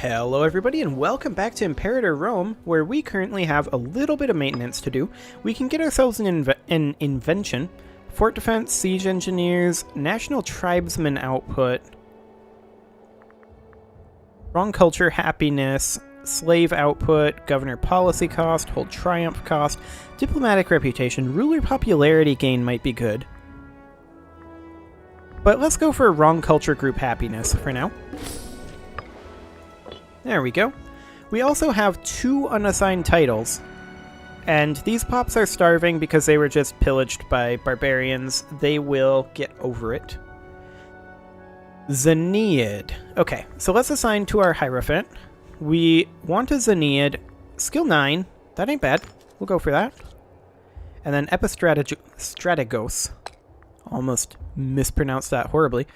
Hello everybody and welcome back to Imperator Rome, where we currently have a little bit of maintenance to do. We can get ourselves an invention, fort defense, siege engineers, national tribesman output, wrong culture, happiness, slave output, governor policy cost, hold triumph cost, diplomatic reputation, ruler popularity gain might be good. But let's go for wrong culture group happiness for now. There we go. We also have 2 unassigned titles, and these pops are starving because they were just pillaged by barbarians. They will get over it. Xeneid. Okay, so let's assign to our Hierophant. We want a Xeneid. Skill 9. That ain't bad. We'll go for that. And then Epistrategos. Almost mispronounced that horribly.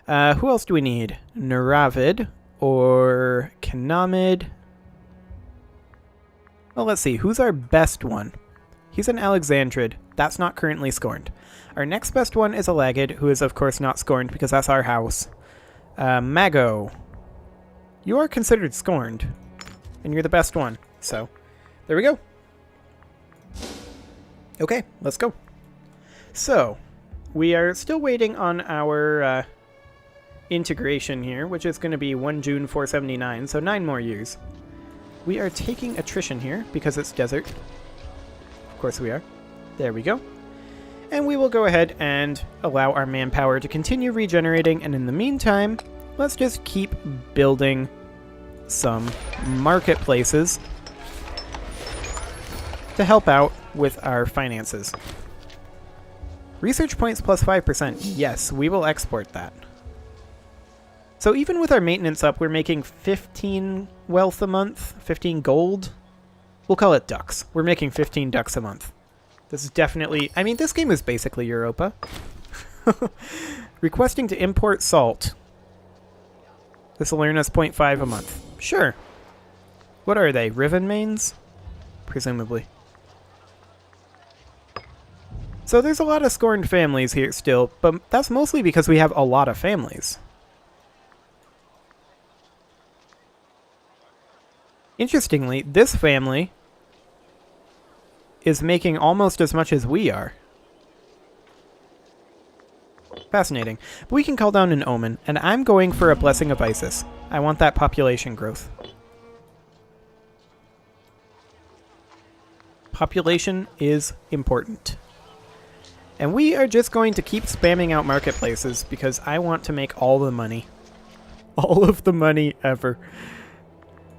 Who else do we need? Neravid. Or Kanamid. Well, let's see. Who's our best one? He's an Alexandrid. That's not currently scorned. Our next best one is a Lagid, who is, of course, not scorned because that's our house. Mago. You are considered scorned. And you're the best one. So, there we go. Okay, let's go. So, we are still waiting on our integration here, which is going to be 1 June 479, so 9 more years. We are taking attrition here because it's desert. Of course we are. There we go. And we will go ahead and allow our manpower to continue regenerating, and in the meantime, let's just keep building some marketplaces to help out with our finances. Research points plus 5%. Yes, we will export that. So even with our maintenance up, we're making 15 wealth a month, 15 gold. We'll call it ducks. We're making 15 ducks a month. This is definitely... I mean, this game is basically Europa. Requesting to import salt. This will earn us 0.5 a month. Sure. What are they? Riven mains? Presumably. So there's a lot of scorned families here still, but that's mostly because we have a lot of families. Interestingly, this family is making almost as much as we are. Fascinating. But we can call down an omen, and I'm going for a Blessing of Isis. I want that population growth. Population is important. And we are just going to keep spamming out marketplaces because I want to make all the money. All of the money ever.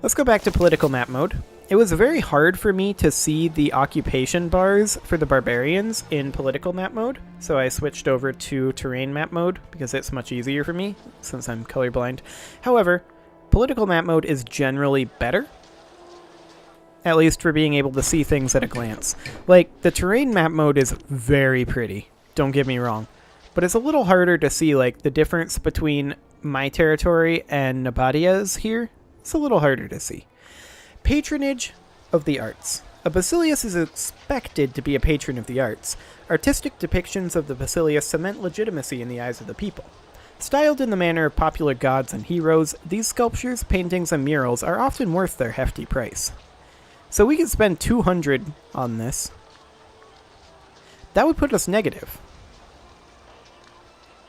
Let's go back to political map mode. It was very hard for me to see the occupation bars for the barbarians in political map mode, so I switched over to terrain map mode because it's much easier for me since I'm colorblind. However, political map mode is generally better, at least for being able to see things at a glance. Like, the terrain map mode is very pretty, don't get me wrong, but it's a little harder to see like the difference between my territory and Nabadia's here. It's a little harder to see. Patronage of the arts. A Basilius is expected to be a patron of the arts. Artistic depictions of the Basilius cement legitimacy in the eyes of the people. Styled in the manner of popular gods and heroes, these sculptures, paintings, and murals are often worth their hefty price. So we could spend 200 on this. That would put us negative.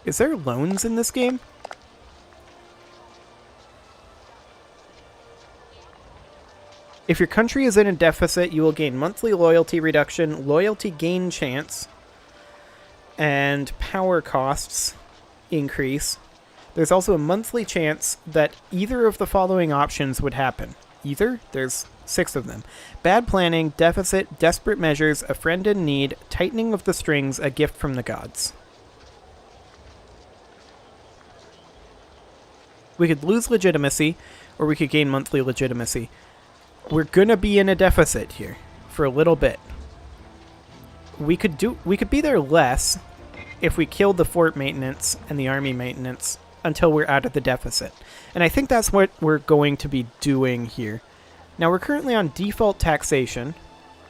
Is there loans in this game? If your country is in a deficit, you will gain monthly loyalty reduction, loyalty gain chance, and power costs increase. There's also a monthly chance that either of the following options would happen. Either? There's 6 of them. Bad planning, deficit, desperate measures, a friend in need, tightening of the strings, a gift from the gods. We could lose legitimacy, or we could gain monthly legitimacy. We're gonna be in a deficit here for a little bit. We could be there less if we killed the fort maintenance and the army maintenance until we're out of the deficit. And I think that's what we're going to be doing here. Now we're currently on default taxation.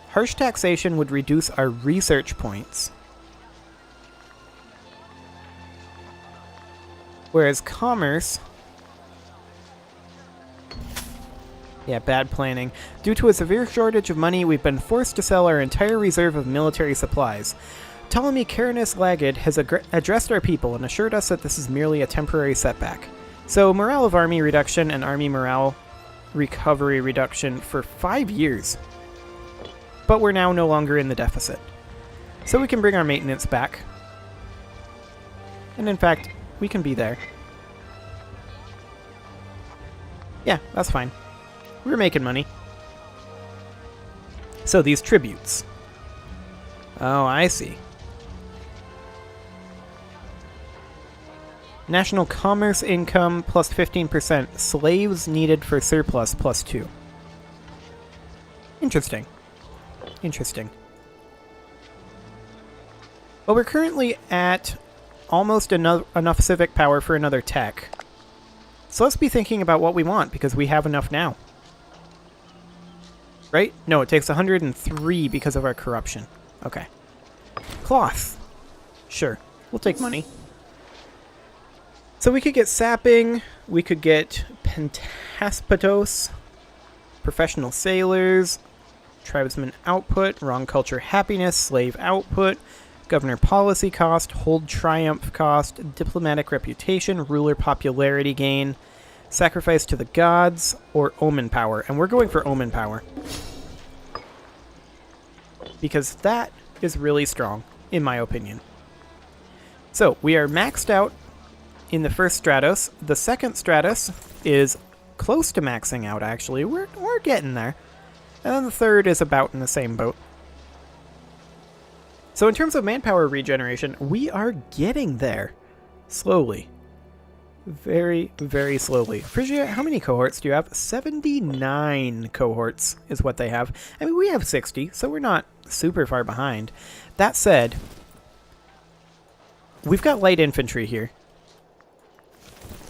Harsh taxation would reduce our research points. Whereas commerce Yeah, bad planning. Due to a severe shortage of money, we've been forced to sell our entire reserve of military supplies. Ptolemy Carinus Lagid has addressed our people and assured us that this is merely a temporary setback. So, morale of army reduction and army morale recovery reduction for 5 years. But we're now no longer in the deficit. So we can bring our maintenance back. And in fact, we can be there. Yeah, that's fine. We're making money. So these tributes. Oh, I see. National commerce income plus 15%. Slaves needed for surplus plus 2. Interesting. Interesting. Well, we're currently at almost enough civic power for another tech. So let's be thinking about what we want, because we have enough now. Right? No, it takes 103 because of our corruption. Okay. Cloth. Sure. We'll take money. So we could get sapping, we could get pentaspatos, professional sailors, tribesman output, wrong culture happiness, slave output, governor policy cost, hold triumph cost, diplomatic reputation, ruler popularity gain, sacrifice to the gods, or omen power. And we're going for omen power. Because that is really strong, in my opinion. So, we are maxed out in the first Stratos. The second Stratos is close to maxing out, actually. We're getting there. And then the third is about in the same boat. So in terms of manpower regeneration, we are getting there. Slowly. Very, very slowly. Phrygia, how many cohorts do you have? 79 cohorts is what they have. I mean, we have 60, so we're not super far behind. That said, we've got light infantry here.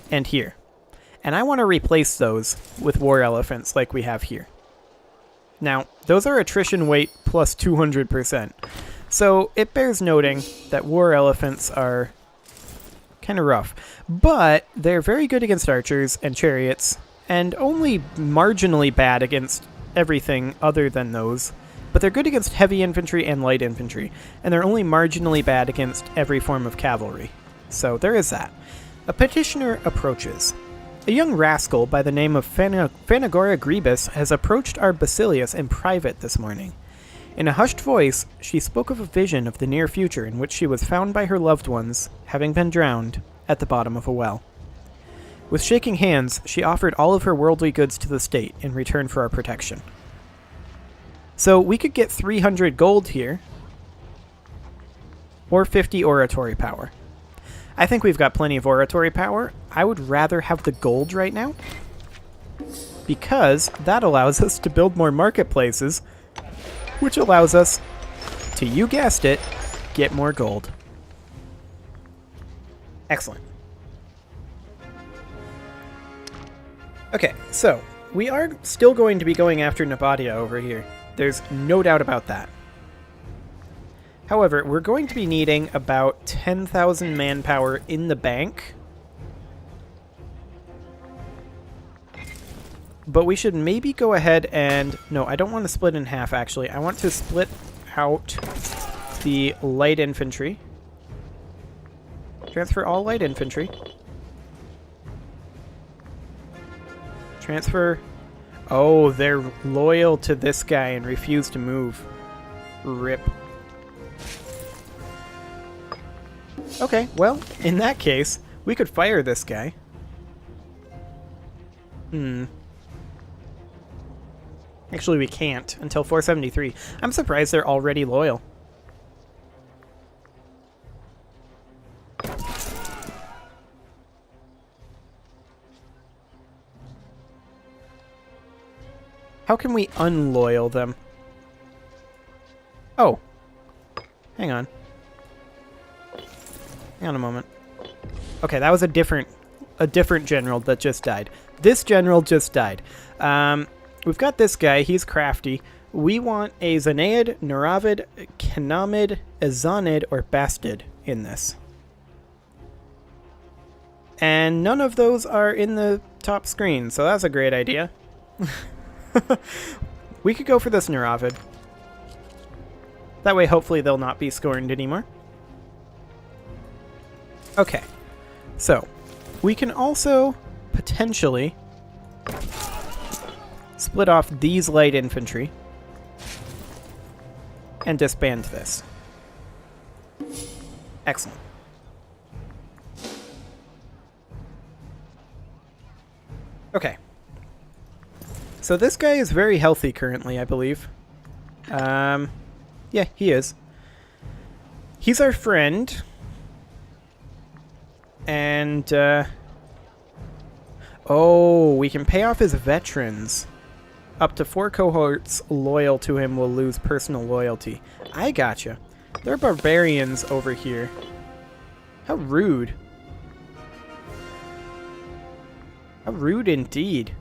And here. And I want to replace those with war elephants like we have here. Now, those are attrition weight plus 200%. So it bears noting that war elephants are kind of rough. But they're very good against archers and chariots, and only marginally bad against everything other than those. But they're good against heavy infantry and light infantry, and they're only marginally bad against every form of cavalry. So there is that. A petitioner approaches. A young rascal by the name of Phanagora Grebus has approached our Basilius in private this morning. In a hushed voice, she spoke of a vision of the near future in which she was found by her loved ones, having been drowned, at the bottom of a well. With shaking hands, she offered all of her worldly goods to the state in return for our protection. So we could get 300 gold here, or 50 oratory power. I think we've got plenty of oratory power. I would rather have the gold right now, because that allows us to build more marketplaces, which allows us to, you guessed it, get more gold. Excellent. Okay, so we are still going to be going after Nabadia over here. There's no doubt about that. However, we're going to be needing about 10,000 manpower in the bank. But we should maybe go ahead and... No, I don't want to split in half, actually. I want to split out the light infantry. Transfer all light infantry. Transfer... Oh, they're loyal to this guy and refuse to move. RIP. Okay, well, in that case, we could fire this guy. Actually, we can't until 473. I'm surprised they're already loyal. How can we unloyal them? Oh. Hang on. Hang on a moment. Okay, that was a different general that just died. This general just died. We've got this guy. He's crafty. We want a Zanaid, Naravid, Kanamid, Azanid, or Bastid in this. And none of those are in the top screen, so that's a great idea. We could go for this Neurovid. That way, hopefully, they'll not be scorned anymore. Okay. So, we can also potentially split off these light infantry and disband this. Excellent. Okay. So this guy is very healthy currently, I believe. Yeah, he is. He's our friend. And, oh, we can pay off his veterans. Up to 4 cohorts loyal to him will lose personal loyalty. I gotcha. There are barbarians over here. How rude. How rude indeed.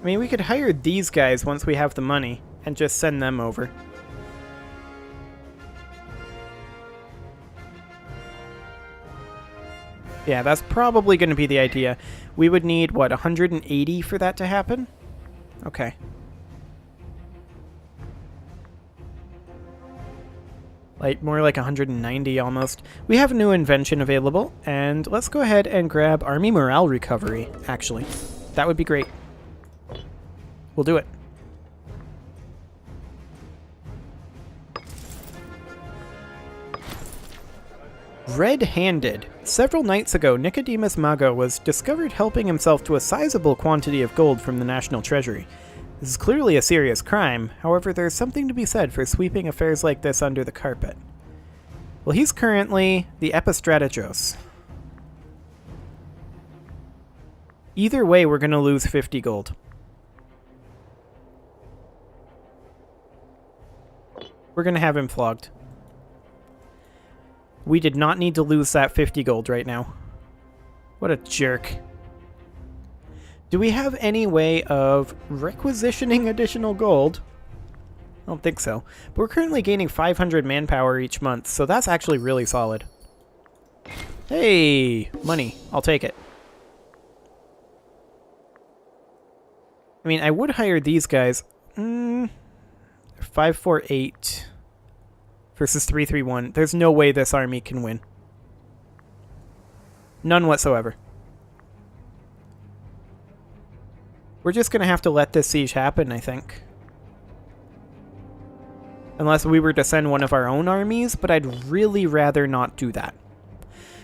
I mean, we could hire these guys once we have the money and just send them over. Yeah, that's probably going to be the idea. We would need, what, 180 for that to happen? Okay. Like, more like 190 almost. We have a new invention available, and let's go ahead and grab Army Morale Recovery, actually. That would be great. We'll do it. Red-handed. Several nights ago, Nicodemus Mago was discovered helping himself to a sizable quantity of gold from the National Treasury. This is clearly a serious crime, however there's something to be said for sweeping affairs like this under the carpet. Well, he's currently the Epistrategos. Either way, we're going to lose 50 gold. We're going to have him flogged. We did not need to lose that 50 gold right now. What a jerk. Do we have any way of requisitioning additional gold? I don't think so. But we're currently gaining 500 manpower each month, so that's actually really solid. Hey! Money. I'll take it. I mean, I would hire these guys. 548 versus 331. There's no way this army can win. None whatsoever. We're just going to have to let this siege happen, I think. Unless we were to send one of our own armies, but I'd really rather not do that.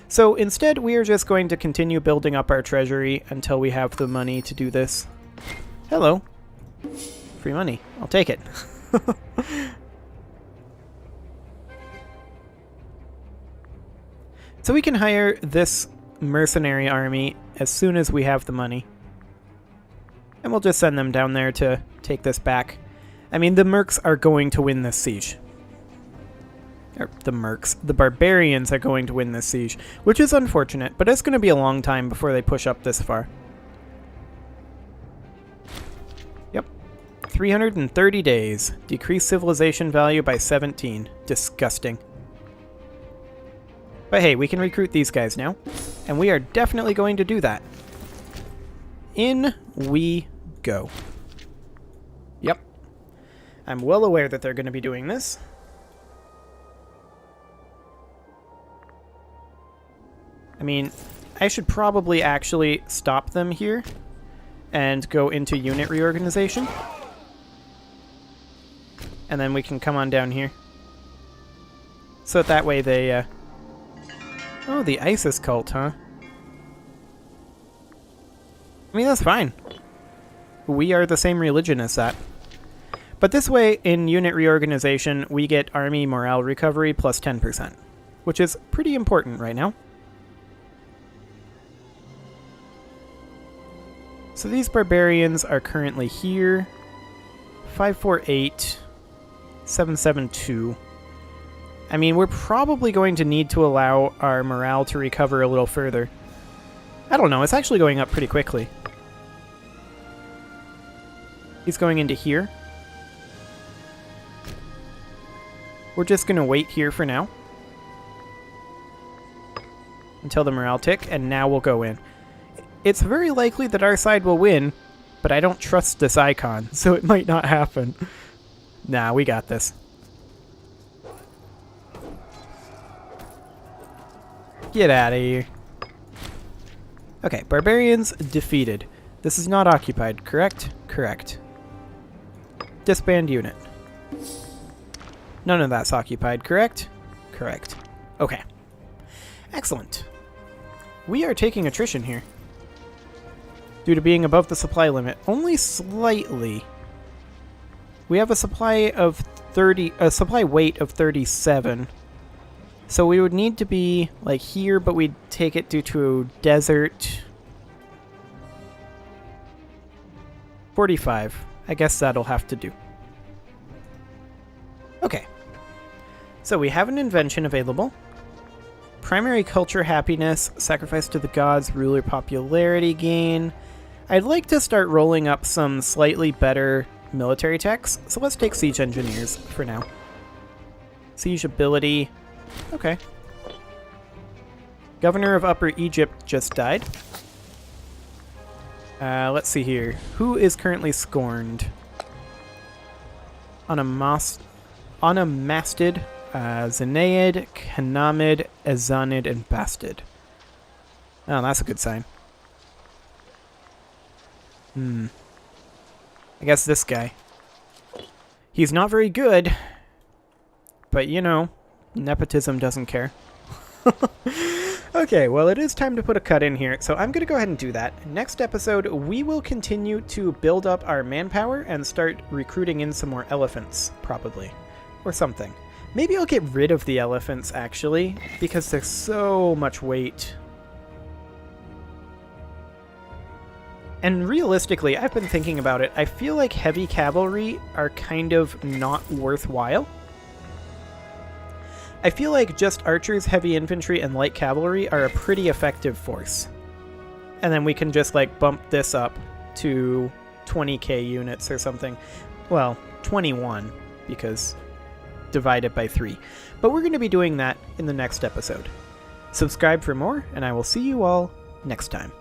So instead, we are just going to continue building up our treasury until we have the money to do this. Hello. Free money. I'll take it. So we can hire this mercenary army as soon as we have the money. And we'll just send them down there to take this back. I mean, the mercs are going to win this siege. Or the mercs. The barbarians are going to win this siege, which is unfortunate, but it's going to be a long time before they push up this far. Yep. 330 days. Decrease civilization value by 17. Disgusting. But hey, we can recruit these guys now, and we are definitely going to do that. In we go. Yep. I'm well aware that they're going to be doing this. I mean, I should probably actually stop them here and go into unit reorganization. And then we can come on down here. So that way they, Oh, the ISIS cult, huh? I mean, that's fine. We are the same religion as that. But this way, in unit reorganization, we get army morale recovery plus 10%, which is pretty important right now. So these barbarians are currently here. 548, 772. I mean, we're probably going to need to allow our morale to recover a little further. I don't know, it's actually going up pretty quickly. He's going into here. We're just going to wait here for now. Until the morale tick, and now we'll go in. It's very likely that our side will win, but I don't trust this icon, so it might not happen. Nah, we got this. Get out of here. Okay, barbarians defeated. This is not occupied, correct? Correct. Disband unit. None of that's occupied, correct? Correct. Okay. Excellent. We are taking attrition here. Due to being above the supply limit. Only slightly. We have a supply of 30, a supply weight of 37. So we would need to be like here, but we'd take it due to a desert. 45. I guess that'll have to do. Okay. So we have an invention available. Primary culture happiness, sacrifice to the gods, ruler popularity gain. I'd like to start rolling up some slightly better military techs, so let's take siege engineers for now. Siege ability. Okay. Governor of Upper Egypt just died. Let's see here. Who is currently scorned? Onomastid, Zenaid, Kanamid, Ezanid, and Bastid. Oh, that's a good sign. I guess this guy. He's not very good, but you know, nepotism doesn't care. Okay, well, it is time to put a cut in here, so I'm going to go ahead and do that. Next episode, we will continue to build up our manpower and start recruiting in some more elephants, probably. Or something. Maybe I'll get rid of the elephants, actually, because there's so much weight. And realistically, I've been thinking about it. I feel like heavy cavalry are kind of not worthwhile. I feel like just archers, heavy infantry, and light cavalry are a pretty effective force. And then we can just like bump this up to 20k units or something. Well, 21, because divide it by 3. But we're going to be doing that in the next episode. Subscribe for more, and I will see you all next time.